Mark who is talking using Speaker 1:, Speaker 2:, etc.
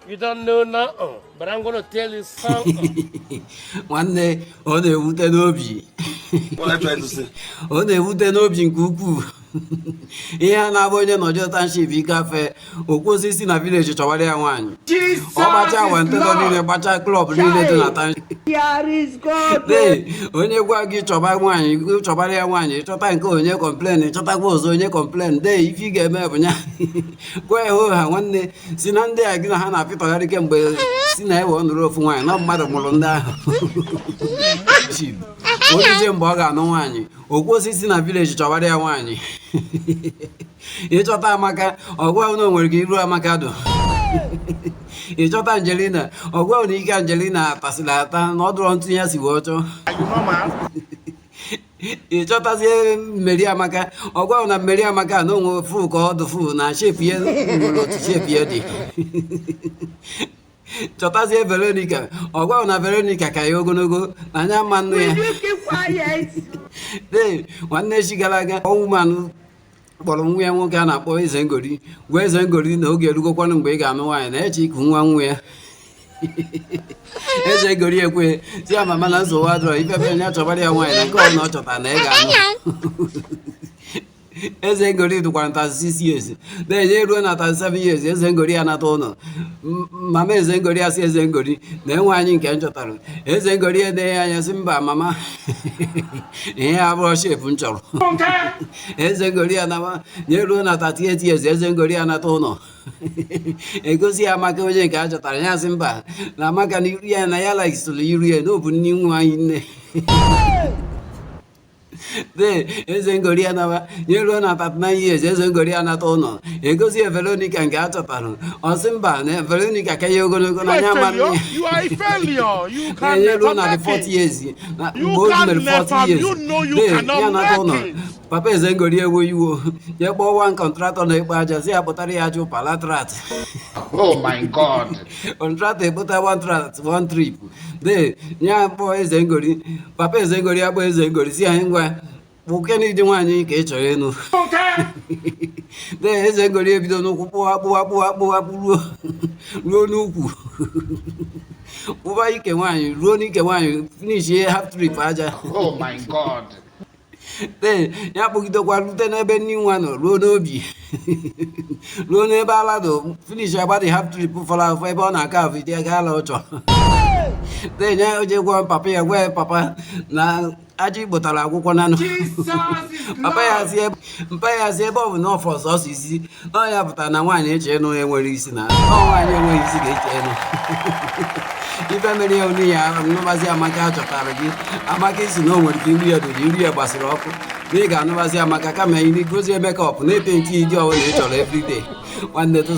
Speaker 1: You don't know now, but I'm going to tell you something.
Speaker 2: One day, on the wooden obi.
Speaker 3: What I try to say?
Speaker 2: On the wooden obi in Kuku. Here now, when you're not just a sheep, cafe, or was this in a village to one.
Speaker 1: Jesus!
Speaker 2: I went to the Bacha Club, really.
Speaker 1: Here is God.
Speaker 2: When you go get your bag one, you go to Baria one, you try and go and you complain, you try goes on you complain. Day, if you get me, go home one day, Sinande, I can have a people that can be seen on the roof wine, not Mother Molonda. What is in Mbaka no one? Or was this in a village to Baria one? It's what I'm or well known will give you a Macado. It's not Angelina, or well, Nick Angelina, Pasilata, not drawn to Yassi water. It's not as Maria Maca, or well, not Maria Maca, no more fool called the fool, now shape here, to shape here. Chotasia Veronica, or well, not Veronica Cayogonogo, and a man. Will you keep quiet? Then one day she got a woman. But we won't get up boys and goody. Where's and goody? No get to go one big and wine, eh? Chick one way. As I go here, we see my man so hard. If ever not somebody a wine, I go not of an egg. As I go to 1,6 years, they run at 7 years, as I go here not honor. Mamma is and goody, as and goody, then whining can't tell. As I go here, they are Simba, Mamma. Here I worship Puncho. As I go here now, you run at 8 years, as I go here not honor. A go see a Macajan catch at Simba. Namaka, and I like to leave no new wine. There is a Goriana, you run at 9 years, as a Goriana Tono. You go see a Veronica and Gatapano, or Simba, Veronica Kayogo.
Speaker 1: You are a failure. You can't
Speaker 2: run at 40 years. You
Speaker 1: can't 40 years. You know you cannot make it.
Speaker 2: Papa is angry where you bought one contract on the Bajasia Potariajo Palatrat.
Speaker 3: Oh my God.
Speaker 2: Contract they put one trip. There, yeah, boy is angry. Papa is angry, Abba is angry. See, I'm going. Who can you do one in case or no? There is a good if you don't know Nuku. Why you can one, Ronnie can one, finish here, half trip.
Speaker 3: Oh my God.
Speaker 2: Then, Yabuki one lieutenant new one or Ronobi. Rone Balado, finish about the half trip for our five on a car with their gallo. Then now you go on Papa, where Papa now. Aji botala kukonano. Papa has above no for saucy. No, I have done one channel and where is now. Oh, I know where is the if I'm only Novazia Macacho Paragi, Amakis no one can be a Yuria Basirop. Big Novazia Macacama, you need to make up, Nathan Tea, your nature every day. One day to